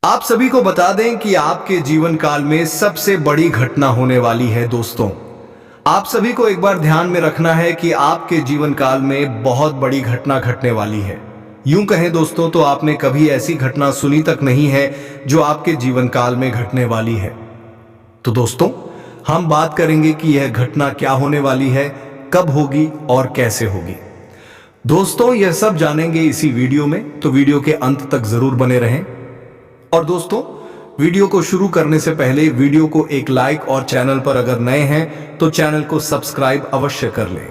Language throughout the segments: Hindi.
आप सभी को बता दें कि आपके जीवन काल में सबसे बड़ी घटना होने वाली है दोस्तों। आप सभी को एक बार ध्यान में रखना है कि आपके जीवन काल में बहुत बड़ी घटना घटने वाली है। यूं कहें दोस्तों तो आपने कभी ऐसी घटना सुनी तक नहीं है जो आपके जीवन काल में घटने वाली है। तो दोस्तों, हम बात करेंगे कि यह घटना क्या होने वाली है, कब होगी और कैसे होगी। दोस्तों, यह सब जानेंगे इसी वीडियो में, तो वीडियो के अंत तक जरूर बने रहें। और दोस्तों, वीडियो को शुरू करने से पहले वीडियो को एक लाइक और चैनल पर अगर नए हैं तो चैनल को सब्सक्राइब अवश्य कर लें।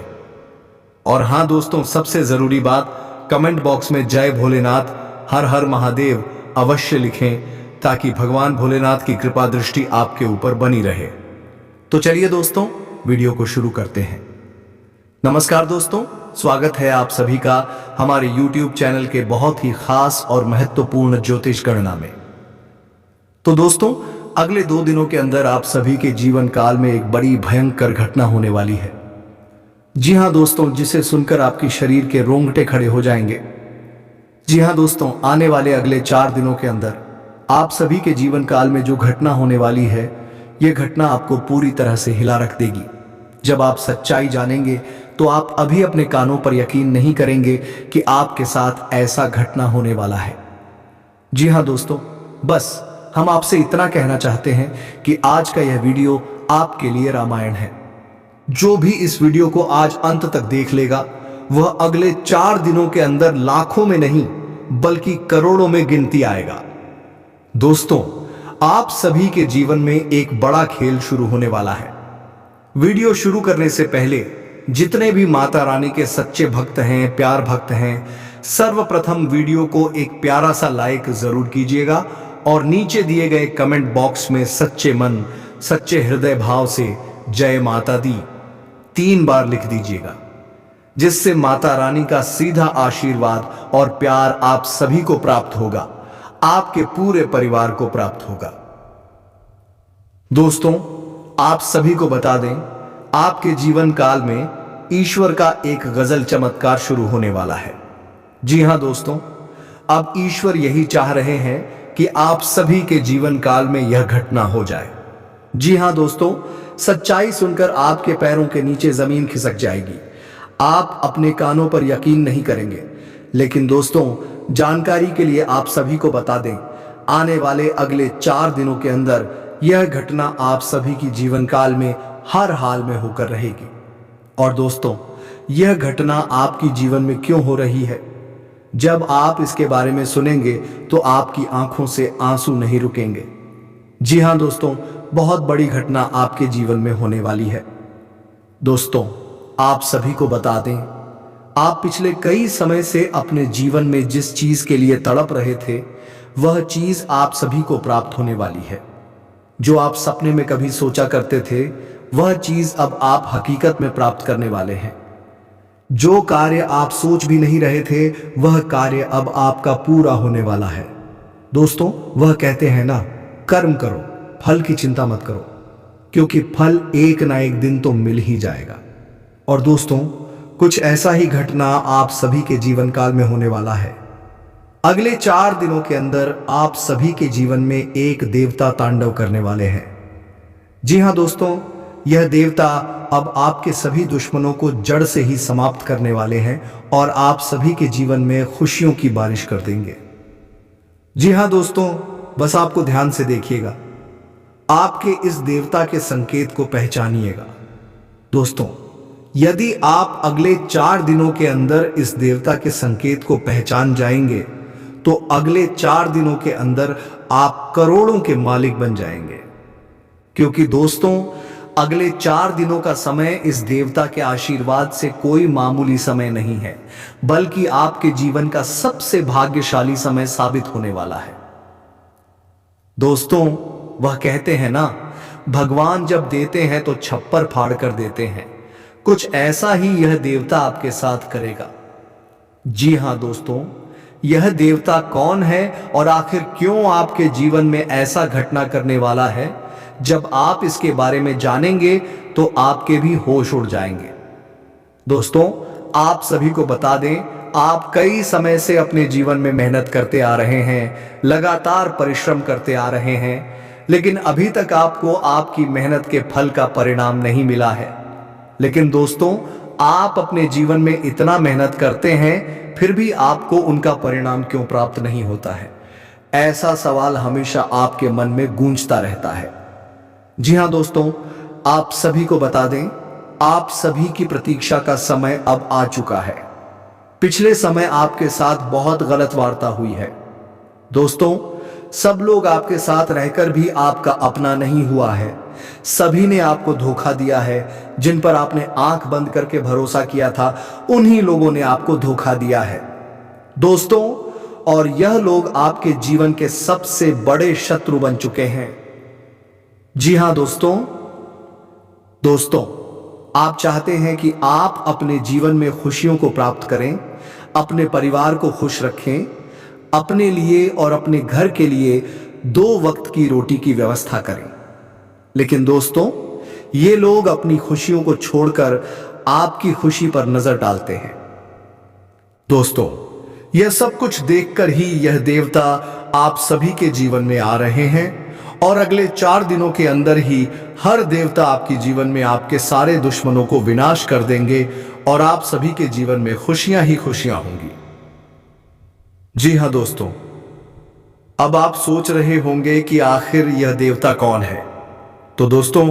और हां दोस्तों, सबसे जरूरी बात, कमेंट बॉक्स में जय भोलेनाथ, हर हर महादेव अवश्य लिखें ताकि भगवान भोलेनाथ की कृपा दृष्टि आपके ऊपर बनी रहे। तो चलिए दोस्तों, वीडियो को शुरू करते हैं। नमस्कार दोस्तों, स्वागत है आप सभी का हमारे YouTube चैनल के बहुत ही खास और महत्वपूर्ण ज्योतिष गणना में। तो दोस्तों, अगले 2 दिनों के अंदर आप सभी के जीवन काल में एक बड़ी भयंकर घटना होने वाली है। जी हां दोस्तों, जिसे सुनकर आपकी शरीर के रोंगटे खड़े हो जाएंगे। जी हां दोस्तों, आने वाले अगले 4 दिनों के अंदर आप सभी के जीवन काल में जो घटना होने वाली है, यह घटना आपको पूरी तरह से हिला रख देगी। जब आप सच्चाई जानेंगे तो आप अभी अपने कानों पर यकीन नहीं करेंगे कि आपके साथ ऐसा घटना होने वाला है। जी हां दोस्तों, बस हम आपसे इतना कहना चाहते हैं कि आज का यह वीडियो आपके लिए रामायण है। जो भी इस वीडियो को आज अंत तक देख लेगा, वह अगले 4 दिनों के अंदर लाखों में नहीं बल्कि करोड़ों में गिनती आएगा। दोस्तों, आप सभी के जीवन में एक बड़ा खेल शुरू होने वाला है। वीडियो शुरू करने से पहले जितने भी माता रानी के सच्चे भक्त हैं, प्यार भक्त हैं, सर्वप्रथम वीडियो को एक प्यारा सा लाइक जरूर कीजिएगा और नीचे दिए गए कमेंट बॉक्स में सच्चे मन, सच्चे हृदय भाव से जय माता दी 3 बार लिख दीजिएगा, जिससे माता रानी का सीधा आशीर्वाद और प्यार आप सभी को प्राप्त होगा, आपके पूरे परिवार को प्राप्त होगा। दोस्तों, आप सभी को बता दें, आपके जीवन काल में ईश्वर का एक गजल चमत्कार शुरू होने वाला है। जी हां दोस्तों, अब ईश्वर यही चाह रहे हैं कि आप सभी के जीवन काल में यह घटना हो जाए। जी हां दोस्तों, सच्चाई सुनकर आपके पैरों के नीचे जमीन खिसक जाएगी। आप अपने कानों पर यकीन नहीं करेंगे। लेकिन दोस्तों, जानकारी के लिए आप सभी को बता दें, आने वाले अगले 4 दिनों के अंदर यह घटना आप सभी की जीवन काल में हर हाल में होकर रहेगी। और दोस्तों, यह घटना आपकी जीवन में क्यों हो रही है? जब आप इसके बारे में सुनेंगे तो आपकी आंखों से आंसू नहीं रुकेंगे। जी हां दोस्तों, बहुत बड़ी घटना आपके जीवन में होने वाली है। दोस्तों, आप सभी को बता दें, आप पिछले कई समय से अपने जीवन में जिस चीज के लिए तड़प रहे थे, वह चीज आप सभी को प्राप्त होने वाली है। जो आप सपने में कभी सोचा करते थे, वह चीज अब आप हकीकत में प्राप्त करने वाले हैं। जो कार्य आप सोच भी नहीं रहे थे, वह कार्य अब आपका पूरा होने वाला है। दोस्तों, वह कहते हैं ना, कर्म करो, फल की चिंता मत करो, क्योंकि फल एक ना एक दिन तो मिल ही जाएगा। और दोस्तों, कुछ ऐसा ही घटना आप सभी के जीवन काल में होने वाला है। अगले 4 दिनों के अंदर आप सभी के जीवन में एक देवता तांडव करने वाले हैं। जी हां दोस्तों, यह देवता अब आपके सभी दुश्मनों को जड़ से ही समाप्त करने वाले हैं और आप सभी के जीवन में खुशियों की बारिश कर देंगे। जी हां दोस्तों, बस आपको ध्यान से देखिएगा, आपके इस देवता के संकेत को पहचानिएगा। दोस्तों, यदि आप अगले 4 दिनों के अंदर इस देवता के संकेत को पहचान जाएंगे तो अगले 4 दिनों के अंदर आप करोड़ों के मालिक बन जाएंगे। क्योंकि दोस्तों, अगले 4 दिनों का समय इस देवता के आशीर्वाद से कोई मामूली समय नहीं है, बल्कि आपके जीवन का सबसे भाग्यशाली समय साबित होने वाला है। दोस्तों, वह कहते हैं ना, भगवान जब देते हैं तो छप्पर फाड़ कर देते हैं। कुछ ऐसा ही यह देवता आपके साथ करेगा। जी हां दोस्तों, यह देवता कौन है और आखिर क्यों आपके जीवन में ऐसा घटना करने वाला है, जब आप इसके बारे में जानेंगे तो आपके भी होश उड़ जाएंगे। दोस्तों, आप सभी को बता दें, आप कई समय से अपने जीवन में मेहनत करते आ रहे हैं, लगातार परिश्रम करते आ रहे हैं, लेकिन अभी तक आपको आपकी मेहनत के फल का परिणाम नहीं मिला है। लेकिन दोस्तों, आप अपने जीवन में इतना मेहनत करते हैं, फिर भी आपको उनका परिणाम क्यों प्राप्त नहीं होता है? ऐसा सवाल हमेशा आपके मन में गूंजता रहता है। जी हां दोस्तों, आप सभी को बता दें, आप सभी की प्रतीक्षा का समय अब आ चुका है। पिछले समय आपके साथ बहुत गलत वार्ता हुई है। दोस्तों, सब लोग आपके साथ रहकर भी आपका अपना नहीं हुआ है। सभी ने आपको धोखा दिया है। जिन पर आपने आंख बंद करके भरोसा किया था, उन्हीं लोगों ने आपको धोखा दिया है दोस्तों। और यह लोग आपके जीवन के सबसे बड़े शत्रु बन चुके हैं। जी हां दोस्तों, आप चाहते हैं कि आप अपने जीवन में खुशियों को प्राप्त करें, अपने परिवार को खुश रखें, अपने लिए और अपने घर के लिए 2 वक्त की रोटी की व्यवस्था करें। लेकिन दोस्तों, ये लोग अपनी खुशियों को छोड़कर आपकी खुशी पर नजर डालते हैं। दोस्तों, यह सब कुछ देखकर ही यह देवता आप सभी के जीवन में आ रहे हैं, और अगले 4 दिनों के अंदर ही हर देवता आपके जीवन में आपके सारे दुश्मनों को विनाश कर देंगे, और आप सभी के जीवन में खुशियां ही खुशियां होंगी। जी हां दोस्तों, अब आप सोच रहे होंगे कि आखिर यह देवता कौन है। तो दोस्तों,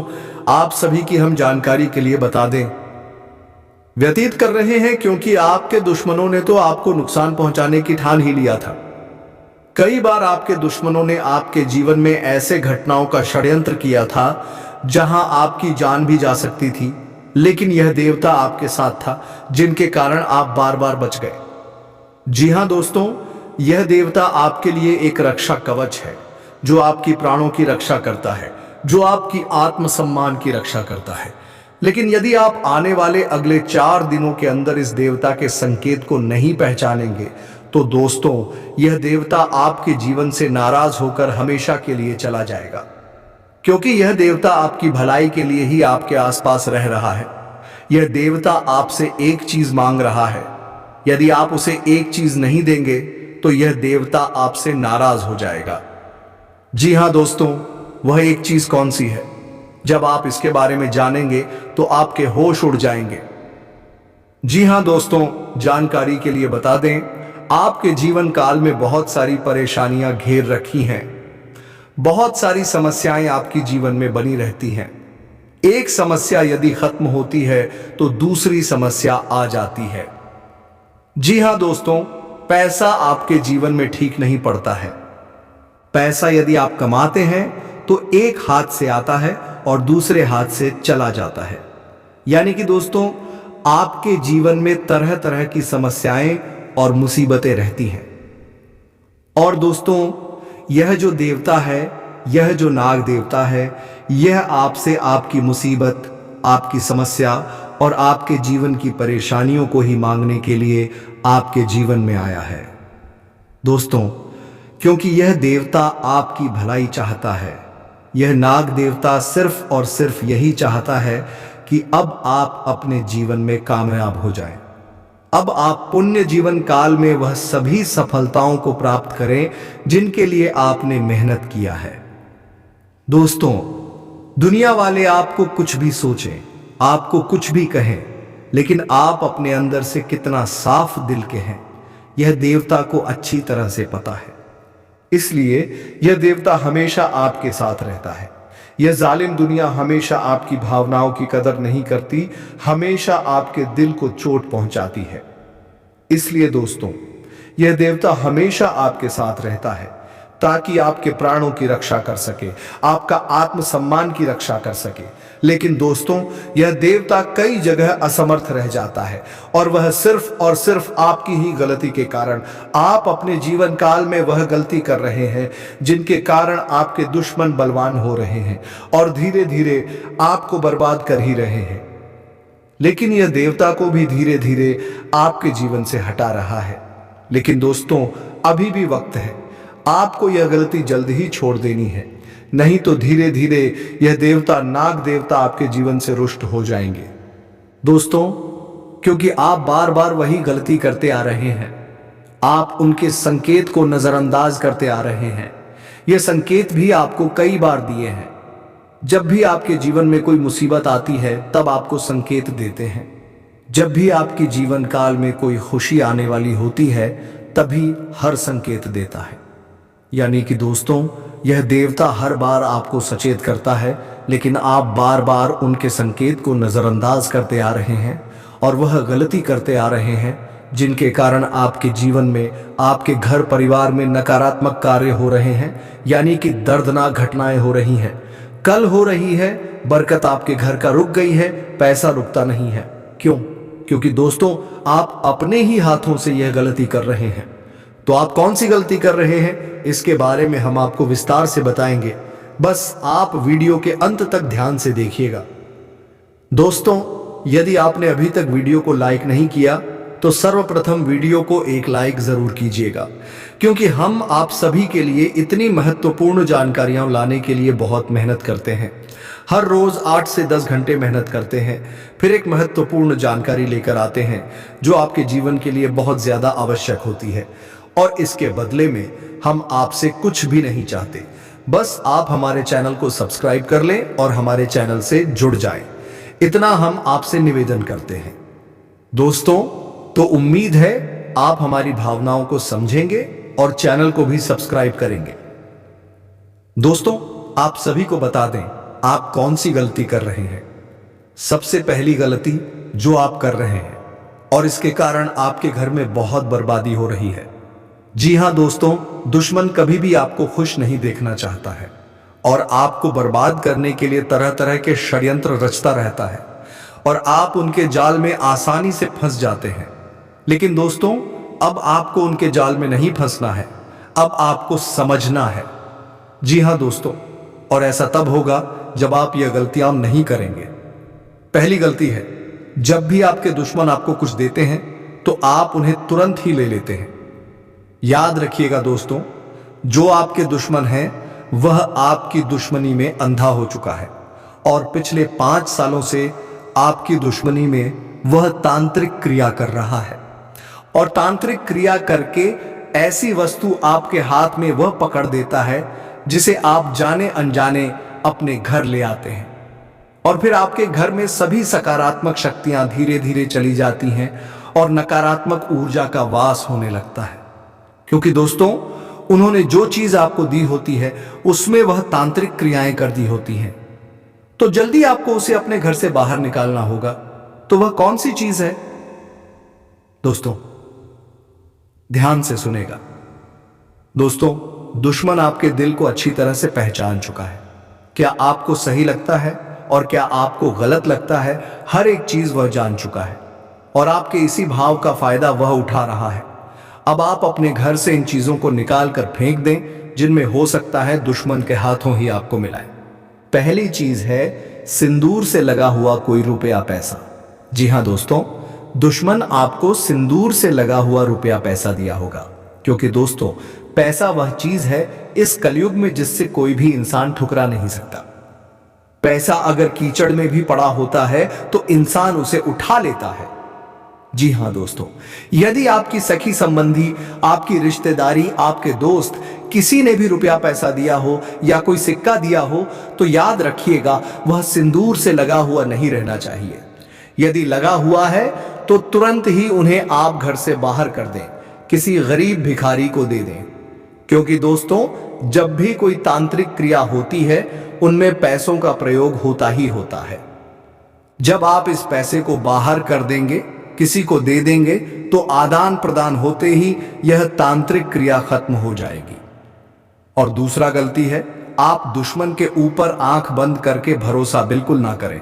आप सभी की हम जानकारी के लिए बता दें, व्यतीत कर रहे हैं, क्योंकि आपके दुश्मनों ने तो आपको नुकसान पहुंचाने की ठान ही लिया था। कई बार आपके दुश्मनों ने आपके जीवन में ऐसे घटनाओं का षड्यंत्र किया था जहां आपकी जान भी जा सकती थी, लेकिन यह देवता आपके साथ था, जिनके कारण आप बार बार बच गए। जी हां दोस्तों, यह देवता आपके लिए एक रक्षा कवच है, जो आपकी प्राणों की रक्षा करता है, जो आपकी आत्मसम्मान की रक्षा करता है। लेकिन यदि आप आने वाले अगले 4 दिनों के अंदर इस देवता के संकेत को नहीं पहचानेंगे, तो दोस्तों, यह देवता आपके जीवन से नाराज होकर हमेशा के लिए चला जाएगा। क्योंकि यह देवता आपकी भलाई के लिए ही आपके आसपास रह रहा है। यह देवता आपसे एक चीज मांग रहा है। यदि आप उसे एक चीज नहीं देंगे, तो यह देवता आपसे नाराज हो जाएगा। जी हां दोस्तों, वह एक चीज कौन सी है? जब आप इसके बारे में जानेंगे तो आपके होश उड़ जाएंगे। जी हां दोस्तों, जानकारी के लिए बता दें, आपके जीवन काल में बहुत सारी परेशानियां घेर रखी हैं। बहुत सारी समस्याएं आपकी जीवन में बनी रहती हैं। एक समस्या यदि खत्म होती है तो दूसरी समस्या आ जाती है। जी हां दोस्तों, पैसा आपके जीवन में ठीक नहीं पड़ता है। पैसा यदि आप कमाते हैं तो एक हाथ से आता है और दूसरे हाथ से चला जाता है। यानी कि दोस्तों, आपके जीवन में तरह तरह की समस्याएं और मुसीबतें रहती हैं। और दोस्तों, यह जो देवता है, यह जो नाग देवता है, यह आपसे आपकी मुसीबत, आपकी समस्या और आपके जीवन की परेशानियों को ही मांगने के लिए आपके जीवन में आया है। दोस्तों, क्योंकि यह देवता आपकी भलाई चाहता है। यह नाग देवता सिर्फ और सिर्फ यही चाहता है कि अब आप अपने जीवन में कामयाब हो जाएं। अब आप पुण्य जीवन काल में वह सभी सफलताओं को प्राप्त करें जिनके लिए आपने मेहनत किया है। दोस्तों, दुनिया वाले आपको कुछ भी सोचें, आपको कुछ भी कहें, लेकिन आप अपने अंदर से कितना साफ दिल के हैं, यह देवता को अच्छी तरह से पता है। इसलिए यह देवता हमेशा आपके साथ रहता है। यह जालिम दुनिया हमेशा आपकी भावनाओं की कदर नहीं करती, हमेशा आपके दिल को चोट पहुंचाती है। इसलिए दोस्तों, यह देवता हमेशा आपके साथ रहता है ताकि आपके प्राणों की रक्षा कर सके, आपका आत्मसम्मान की रक्षा कर सके। लेकिन दोस्तों, यह देवता कई जगह असमर्थ रह जाता है, और वह सिर्फ और सिर्फ आपकी ही गलती के कारण, आप अपने जीवन काल में वह गलती कर रहे हैं जिनके कारण आपके दुश्मन बलवान हो रहे हैं और धीरे धीरे आपको बर्बाद कर ही रहे हैं। लेकिन यह देवता को भी धीरे धीरे आपके जीवन से हटा रहा है। लेकिन दोस्तों, अभी भी वक्त है, आपको यह गलती जल्द ही छोड़ देनी है, नहीं तो धीरे धीरे यह देवता, नाग देवता, आपके जीवन से रुष्ट हो जाएंगे। दोस्तों, क्योंकि आप बार बार वही गलती करते आ रहे हैं। आप उनके संकेत को नजरअंदाज करते आ रहे हैं। ये संकेत भी आपको कई बार दिए हैं। जब भी आपके जीवन में कोई मुसीबत आती है तब आपको संकेत देते हैं। जब भी आपके जीवन काल में कोई खुशी आने वाली होती है तभी हर संकेत देता है। यानी कि दोस्तों, यह देवता हर बार आपको सचेत करता है, लेकिन आप बार बार उनके संकेत को नजरअंदाज करते आ रहे हैं और वह गलती करते आ रहे हैं, जिनके कारण आपके जीवन में, आपके घर परिवार में नकारात्मक कार्य हो रहे हैं। यानी कि दर्दनाक घटनाएं हो रही हैं। कल हो रही है, बरकत आपके घर का रुक गई है, पैसा रुकता नहीं है। क्यों? क्योंकि दोस्तों, आप अपने ही हाथों से यह गलती कर रहे हैं। तो आप कौन सी गलती कर रहे हैं, इसके बारे में हम आपको विस्तार से बताएंगे। बस आप वीडियो के अंत तक ध्यान से देखिएगा। दोस्तों, यदि आपने अभी तक वीडियो को लाइक नहीं किया तो सर्वप्रथम वीडियो को एक लाइक जरूर कीजिएगा, क्योंकि हम आप सभी के लिए इतनी महत्वपूर्ण जानकारियां लाने के लिए बहुत मेहनत करते हैं। हर रोज 8 से 10 घंटे मेहनत करते हैं, फिर एक महत्वपूर्ण जानकारी लेकर आते हैं जो आपके जीवन के लिए बहुत ज्यादा आवश्यक होती है। और इसके बदले में हम आपसे कुछ भी नहीं चाहते, बस आप हमारे चैनल को सब्सक्राइब कर लें और हमारे चैनल से जुड़ जाएं। इतना हम आपसे निवेदन करते हैं। दोस्तों, तो उम्मीद है आप हमारी भावनाओं को समझेंगे और चैनल को भी सब्सक्राइब करेंगे। दोस्तों, आप सभी को बता दें आप कौन सी गलती कर रहे हैं। सबसे पहली गलती जो आप कर रहे हैं और इसके कारण आपके घर में बहुत बर्बादी हो रही है। जी हां दोस्तों, दुश्मन कभी भी आपको खुश नहीं देखना चाहता है और आपको बर्बाद करने के लिए तरह तरह के षड्यंत्र रचता रहता है और आप उनके जाल में आसानी से फंस जाते हैं। लेकिन दोस्तों, अब आपको उनके जाल में नहीं फंसना है, अब आपको समझना है। जी हां दोस्तों, और ऐसा तब होगा जब आप यह गलतियां नहीं करेंगे। पहली गलती है, जब भी आपके दुश्मन आपको कुछ देते हैं तो आप उन्हें तुरंत ही ले लेते हैं। याद रखिएगा दोस्तों, जो आपके दुश्मन है वह आपकी दुश्मनी में अंधा हो चुका है और पिछले 5 सालों से आपकी दुश्मनी में वह तांत्रिक क्रिया कर रहा है और तांत्रिक क्रिया करके ऐसी वस्तु आपके हाथ में वह पकड़ देता है जिसे आप जाने अनजाने अपने घर ले आते हैं और फिर आपके घर में सभी सकारात्मक शक्तियां धीरे धीरे चली जाती हैं और नकारात्मक ऊर्जा का वास होने लगता है। क्योंकि दोस्तों, उन्होंने जो चीज आपको दी होती है उसमें वह तांत्रिक क्रियाएं कर दी होती हैं, तो जल्दी आपको उसे अपने घर से बाहर निकालना होगा। तो वह कौन सी चीज है? दोस्तों, ध्यान से सुनेगा। दोस्तों, दुश्मन आपके दिल को अच्छी तरह से पहचान चुका है। क्या आपको सही लगता है और क्या आपको गलत लगता है, हर एक चीज वह जान चुका है और आपके इसी भाव का फायदा वह उठा रहा है। अब आप अपने घर से इन चीजों को निकाल कर फेंक दें जिनमें हो सकता है दुश्मन के हाथों ही आपको मिलाए। पहली चीज है सिंदूर से लगा हुआ कोई रुपया पैसा। जी हां दोस्तों, दुश्मन आपको सिंदूर से लगा हुआ रुपया पैसा दिया होगा, क्योंकि दोस्तों, पैसा वह चीज है इस कलयुग में जिससे कोई भी इंसान ठुकरा नहीं सकता। पैसा अगर कीचड़ में भी पड़ा होता है तो इंसान उसे उठा लेता है। जी हां दोस्तों, यदि आपकी सखी संबंधी, आपकी रिश्तेदारी, आपके दोस्त किसी ने भी रुपया पैसा दिया हो या कोई सिक्का दिया हो तो याद रखिएगा वह सिंदूर से लगा हुआ नहीं रहना चाहिए। यदि लगा हुआ है तो तुरंत ही उन्हें आप घर से बाहर कर दें, किसी गरीब भिखारी को दे दें। क्योंकि दोस्तों, जब भी कोई तांत्रिक क्रिया होती है उनमें पैसों का प्रयोग होता ही होता है। जब आप इस पैसे को बाहर कर देंगे, किसी को दे देंगे, तो आदान प्रदान होते ही यह तांत्रिक क्रिया खत्म हो जाएगी। और दूसरा गलती है, आप दुश्मन के ऊपर आंख बंद करके भरोसा बिल्कुल ना करें।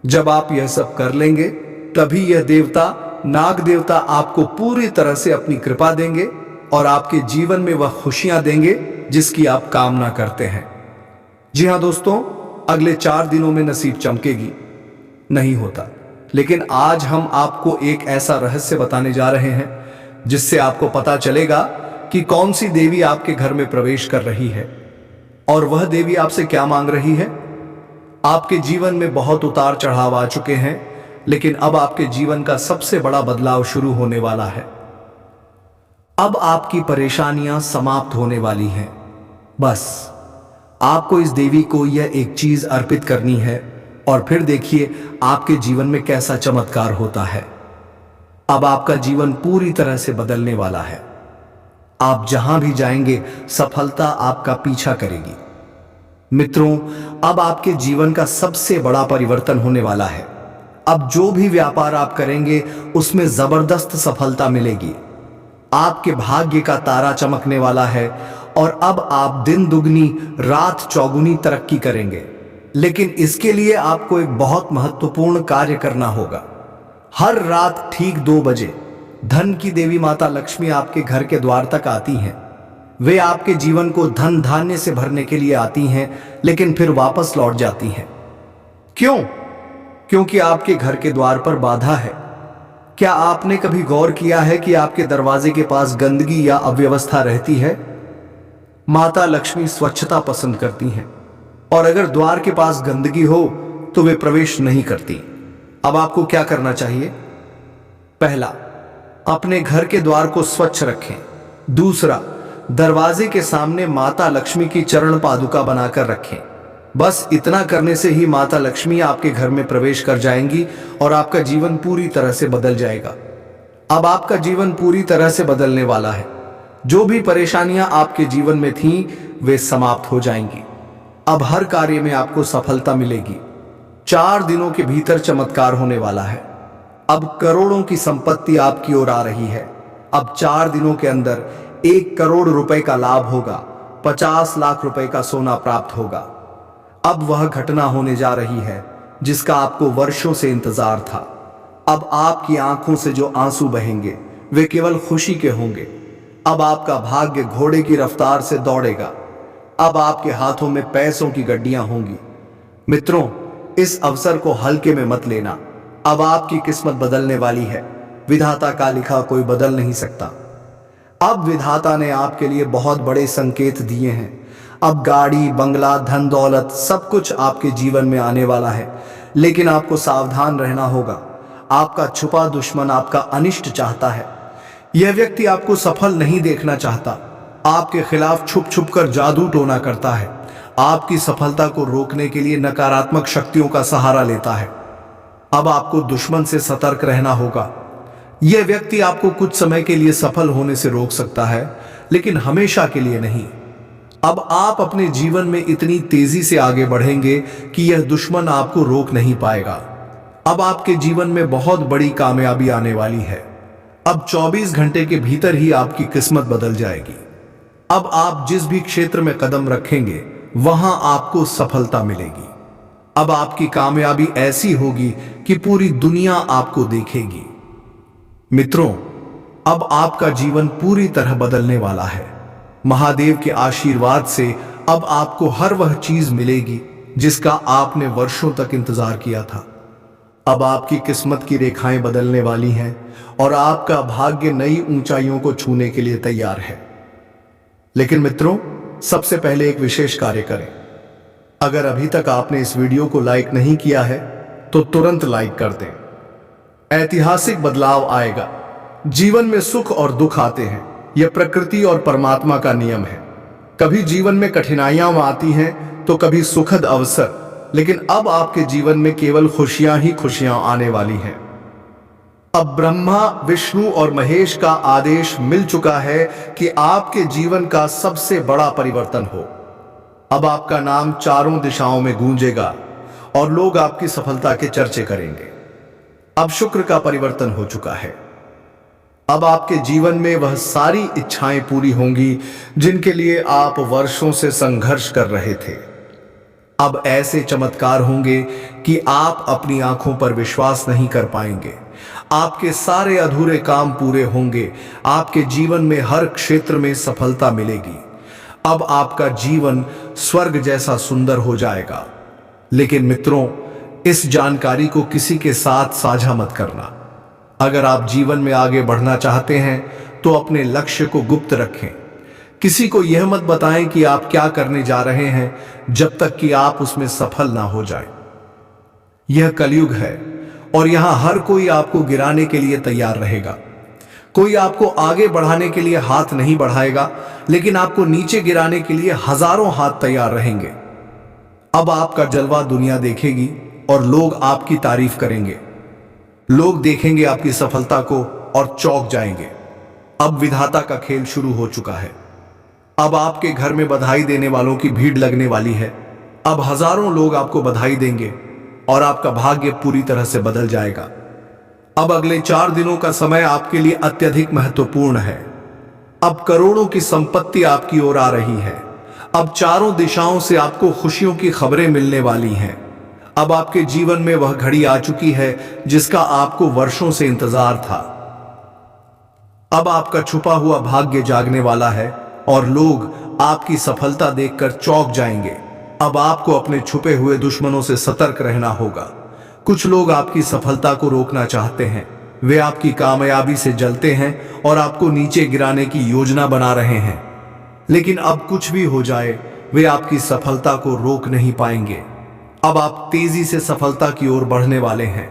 जब आप यह सब कर लेंगे तभी यह देवता, नाग देवता, आपको पूरी तरह से अपनी कृपा देंगे और आपके जीवन में वह खुशियां देंगे जिसकी आप कामना करते हैं। जी हां दोस्तों, अगले 4 दिनों में नसीब चमकेगी नहीं होता, लेकिन आज हम आपको एक ऐसा रहस्य बताने जा रहे हैं जिससे आपको पता चलेगा कि कौन सी देवी आपके घर में प्रवेश कर रही है और वह देवी आपसे क्या मांग रही है। आपके जीवन में बहुत उतार चढ़ाव आ चुके हैं, लेकिन अब आपके जीवन का सबसे बड़ा बदलाव शुरू होने वाला है। अब आपकी परेशानियां समाप्त होने वाली हैं। बस आपको इस देवी को यह एक चीज अर्पित करनी है और फिर देखिए आपके जीवन में कैसा चमत्कार होता है। अब आपका जीवन पूरी तरह से बदलने वाला है। आप जहां भी जाएंगे सफलता आपका पीछा करेगी। मित्रों, अब आपके जीवन का सबसे बड़ा परिवर्तन होने वाला है। अब जो भी व्यापार आप करेंगे उसमें जबरदस्त सफलता मिलेगी। आपके भाग्य का तारा चमकने वाला है और अब आप दिन दुगनी रात चौगुनी तरक्की करेंगे। लेकिन इसके लिए आपको एक बहुत महत्वपूर्ण कार्य करना होगा। हर रात ठीक 2 बजे धन की देवी माता लक्ष्मी आपके घर के द्वार तक आती हैं। वे आपके जीवन को धन धान्य से भरने के लिए आती हैं, लेकिन फिर वापस लौट जाती हैं। क्यों? क्योंकि आपके घर के द्वार पर बाधा है। क्या आपने कभी गौर किया है कि आपके दरवाजे के पास गंदगी या अव्यवस्था रहती है? माता लक्ष्मी स्वच्छता पसंद करती हैं और अगर द्वार के पास गंदगी हो तो वे प्रवेश नहीं करती। अब आपको क्या करना चाहिए? पहला, अपने घर के द्वार को स्वच्छ रखें। दूसरा, दरवाजे के सामने माता लक्ष्मी की चरण पादुका बनाकर रखें। बस इतना करने से ही माता लक्ष्मी आपके घर में प्रवेश कर जाएंगी और आपका जीवन पूरी तरह से बदल जाएगा। अब आपका जीवन पूरी तरह से बदलने वाला है। जो भी परेशानियां आपके जीवन में थीं, वे समाप्त हो जाएंगी। अब हर कार्य में आपको सफलता मिलेगी। 4 दिनों के भीतर चमत्कार होने वाला है। अब करोड़ों की संपत्ति आपकी ओर आ रही है। अब 4 दिनों के अंदर 1 करोड़ रुपए का लाभ होगा। 50 लाख रुपए का सोना प्राप्त होगा। अब वह घटना होने जा रही है जिसका आपको वर्षों से इंतजार था। अब आपकी आंखों से जो आंसू बहेंगे वे केवल खुशी के होंगे। अब आपका भाग्य घोड़े की रफ्तार से दौड़ेगा। अब आपके हाथों में पैसों की गड्डियां होंगी। मित्रों, इस अवसर को हल्के में मत लेना। अब आपकी किस्मत बदलने वाली है। विधाता का लिखा कोई बदल नहीं सकता। अब विधाता ने आपके लिए बहुत बड़े संकेत दिए हैं। अब गाड़ी, बंगला, धन दौलत सब कुछ आपके जीवन में आने वाला है, लेकिन आपको सावधान रहना होगा। आपका छुपा दुश्मन आपका अनिष्ट चाहता है। यह व्यक्ति आपको सफल नहीं देखना चाहता। आपके खिलाफ छुप छुप कर जादू टोना करता है। आपकी सफलता को रोकने के लिए नकारात्मक शक्तियों का सहारा लेता है। अब आपको दुश्मन से सतर्क रहना होगा। यह व्यक्ति आपको कुछ समय के लिए सफल होने से रोक सकता है, लेकिन हमेशा के लिए नहीं। अब आप अपने जीवन में इतनी तेजी से आगे बढ़ेंगे कि यह दुश्मन आपको रोक नहीं पाएगा। अब आपके जीवन में बहुत बड़ी कामयाबी आने वाली है। अब 24 घंटे के भीतर ही आपकी किस्मत बदल जाएगी। अब आप जिस भी क्षेत्र में कदम रखेंगे वहां आपको सफलता मिलेगी। अब आपकी कामयाबी ऐसी होगी कि पूरी दुनिया आपको देखेगी। मित्रों, अब आपका जीवन पूरी तरह बदलने वाला है। महादेव के आशीर्वाद से अब आपको हर वह चीज मिलेगी जिसका आपने वर्षों तक इंतजार किया था। अब आपकी किस्मत की रेखाएं बदलने वाली हैं और आपका भाग्य नई ऊंचाइयों को छूने के लिए तैयार है। लेकिन मित्रों, सबसे पहले एक विशेष कार्य करें। अगर अभी तक आपने इस वीडियो को लाइक नहीं किया है तो तुरंत लाइक कर दें। ऐतिहासिक बदलाव आएगा। जीवन में सुख और दुख आते हैं। यह प्रकृति और परमात्मा का नियम है। कभी जीवन में कठिनाइयां आती हैं तो कभी सुखद अवसर, लेकिन अब आपके जीवन में केवल खुशियां ही खुशियां आने वाली हैं। अब ब्रह्मा, विष्णु और महेश का आदेश मिल चुका है कि आपके जीवन का सबसे बड़ा परिवर्तन हो। अब आपका नाम चारों दिशाओं में गूंजेगा और लोग आपकी सफलता के चर्चे करेंगे। अब शुक्र का परिवर्तन हो चुका है। अब आपके जीवन में वह सारी इच्छाएं पूरी होंगी जिनके लिए आप वर्षों से संघर्ष कर रहे थे। अब ऐसे चमत्कार होंगे कि आप अपनी आंखों पर विश्वास नहीं कर पाएंगे। आपके सारे अधूरे काम पूरे होंगे। आपके जीवन में हर क्षेत्र में सफलता मिलेगी। अब आपका जीवन स्वर्ग जैसा सुंदर हो जाएगा। लेकिन मित्रों, इस जानकारी को किसी के साथ साझा मत करना। अगर आप जीवन में आगे बढ़ना चाहते हैं तो अपने लक्ष्य को गुप्त रखें। किसी को यह मत बताएं कि आप क्या करने जा रहे हैं जब तक कि आप उसमें सफल ना हो जाएं। यह कलयुग है और यहां हर कोई आपको गिराने के लिए तैयार रहेगा। कोई आपको आगे बढ़ाने के लिए हाथ नहीं बढ़ाएगा, लेकिन आपको नीचे गिराने के लिए हजारों हाथ तैयार रहेंगे। अब आपका जलवा दुनिया देखेगी और लोग आपकी तारीफ करेंगे। लोग देखेंगे आपकी सफलता को और चौंक जाएंगे। अब विधाता का खेल शुरू हो चुका है। अब आपके घर में बधाई देने वालों की भीड़ लगने वाली है। अब हजारों लोग आपको बधाई देंगे और आपका भाग्य पूरी तरह से बदल जाएगा। अब अगले 4 दिनों का समय आपके लिए अत्यधिक महत्वपूर्ण है। अब करोड़ों की संपत्ति आपकी ओर आ रही है। अब चारों दिशाओं से आपको खुशियों की खबरें मिलने वाली हैं। अब आपके जीवन में वह घड़ी आ चुकी है जिसका आपको वर्षों से इंतजार था। अब आपका छुपा हुआ भाग्य जागने वाला है और लोग आपकी सफलता देखकर चौंक जाएंगे। अब आपको अपने छुपे हुए दुश्मनों से सतर्क रहना होगा। कुछ लोग आपकी सफलता को रोकना चाहते हैं। वे आपकी कामयाबी से जलते हैं और आपको नीचे गिराने की योजना बना रहे हैं। लेकिन अब कुछ भी हो जाए, वे आपकी सफलता को रोक नहीं पाएंगे। अब आप तेजी से सफलता की ओर बढ़ने वाले हैं।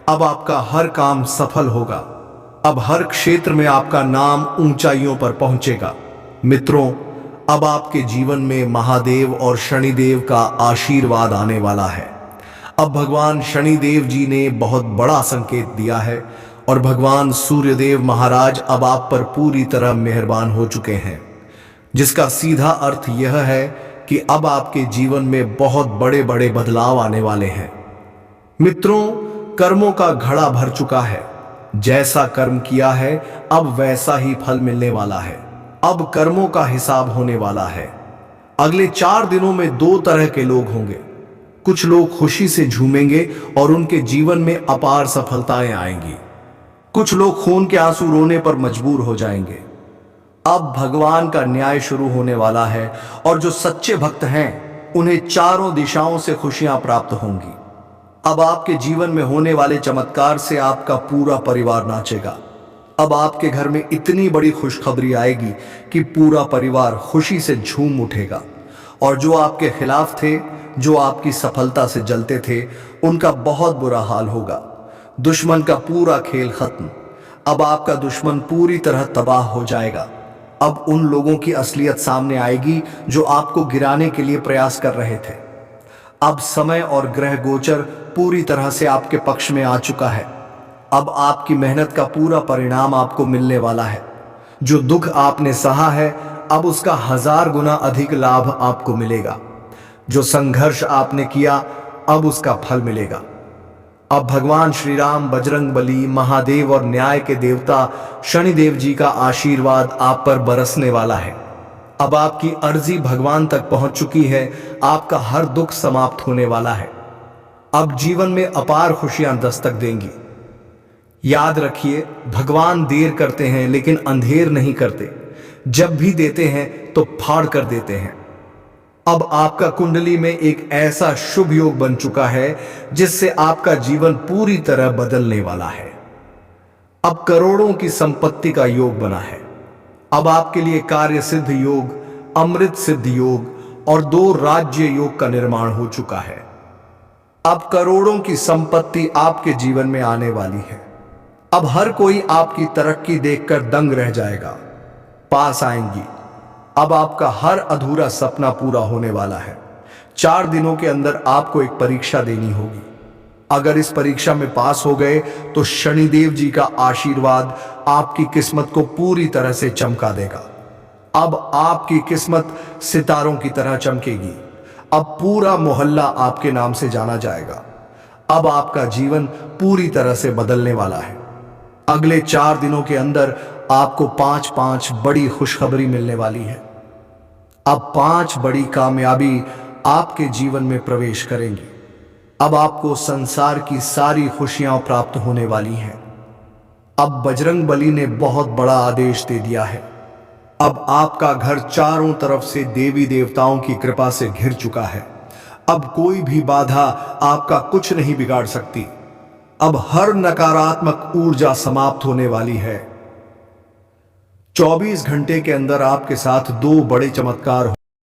अब आपका हर काम सफल होगा। अब हर क्षेत्र में आपका नाम ऊंचाइयों पर पहुंचेगा। मित्रों, अब आपके जीवन में महादेव और शनिदेव का आशीर्वाद आने वाला है। अब भगवान शनिदेव जी ने बहुत बड़ा संकेत दिया है और भगवान सूर्यदेव महाराज अब आप पर पूरी तरह मेहरबान हो चुके हैं, जिसका सीधा अर्थ यह है कि अब आपके जीवन में बहुत बड़े बड़े बदलाव आने वाले हैं। मित्रों, कर्मों का घड़ा भर चुका है। जैसा कर्म किया है, अब वैसा ही फल मिलने वाला है। अब कर्मों का हिसाब होने वाला है। अगले 4 दिनों में 2 तरह के लोग होंगे। कुछ लोग खुशी से झूमेंगे और उनके जीवन में अपार सफलताएं आएंगी। कुछ लोग खून के आंसू रोने पर मजबूर हो जाएंगे। अब भगवान का न्याय शुरू होने वाला है और जो सच्चे भक्त हैं, उन्हें चारों दिशाओं से खुशियां प्राप्त होंगी। अब आपके जीवन में होने वाले चमत्कार से आपका पूरा परिवार नाचेगा। अब आपके घर में इतनी बड़ी खुशखबरी आएगी कि पूरा परिवार खुशी से झूम उठेगा। और जो आपके खिलाफ थे, जो आपकी सफलता से जलते थे, उनका बहुत बुरा हाल होगा। दुश्मन का पूरा खेल खत्म। अब आपका दुश्मन पूरी तरह तबाह हो जाएगा। अब उन लोगों की असलियत सामने आएगी जो आपको गिराने के लिए प्रयास कर रहे थे। अब समय और ग्रह गोचर पूरी तरह से आपके पक्ष में आ चुका है। अब आपकी मेहनत का पूरा परिणाम आपको मिलने वाला है। जो दुख आपने सहा है, अब उसका 1000 गुना अधिक लाभ आपको मिलेगा। जो संघर्ष आपने किया, अब उसका फल मिलेगा। अब भगवान श्री राम, बजरंगबली, महादेव और न्याय के देवता शनिदेव जी का आशीर्वाद आप पर बरसने वाला है। अब आपकी अर्जी भगवान तक पहुंच चुकी है। आपका हर दुख समाप्त होने वाला है। अब जीवन में अपार खुशियां दस्तक देंगी। याद रखिए, भगवान देर करते हैं लेकिन अंधेर नहीं करते। जब भी देते हैं तो फाड़ कर देते हैं। अब आपका कुंडली में एक ऐसा शुभ योग बन चुका है जिससे आपका जीवन पूरी तरह बदलने वाला है। अब करोड़ों की संपत्ति का योग बना है। अब आपके लिए कार्य सिद्ध योग, अमृत सिद्ध योग और 2 राज्य योग का निर्माण हो चुका है। अब करोड़ों की संपत्ति आपके जीवन में आने वाली है। अब हर कोई आपकी तरक्की देखकर दंग रह जाएगा। पास आएंगी। अब आपका हर अधूरा सपना पूरा होने वाला है। 4 दिनों के अंदर आपको एक परीक्षा देनी होगी। अगर इस परीक्षा में पास हो गए तो शनिदेव जी का आशीर्वाद आपकी किस्मत को पूरी तरह से चमका देगा। अब आपकी किस्मत सितारों की तरह चमकेगी। अब पूरा मोहल्ला आपके नाम से जाना जाएगा। अब आपका जीवन पूरी तरह से बदलने वाला है। अगले 4 दिनों के अंदर आपको 5-5 बड़ी खुशखबरी मिलने वाली है। अब 5 बड़ी कामयाबी आपके जीवन में प्रवेश करेंगी। अब आपको संसार की सारी खुशियां प्राप्त होने वाली हैं। अब बजरंगबली ने बहुत बड़ा आदेश दे दिया है। अब आपका घर चारों तरफ से देवी देवताओं की कृपा से घिर चुका है। अब कोई भी बाधा आपका कुछ नहीं बिगाड़ सकती। अब हर नकारात्मक ऊर्जा समाप्त होने वाली है। 24 घंटे के अंदर आपके साथ 2 बड़े चमत्कार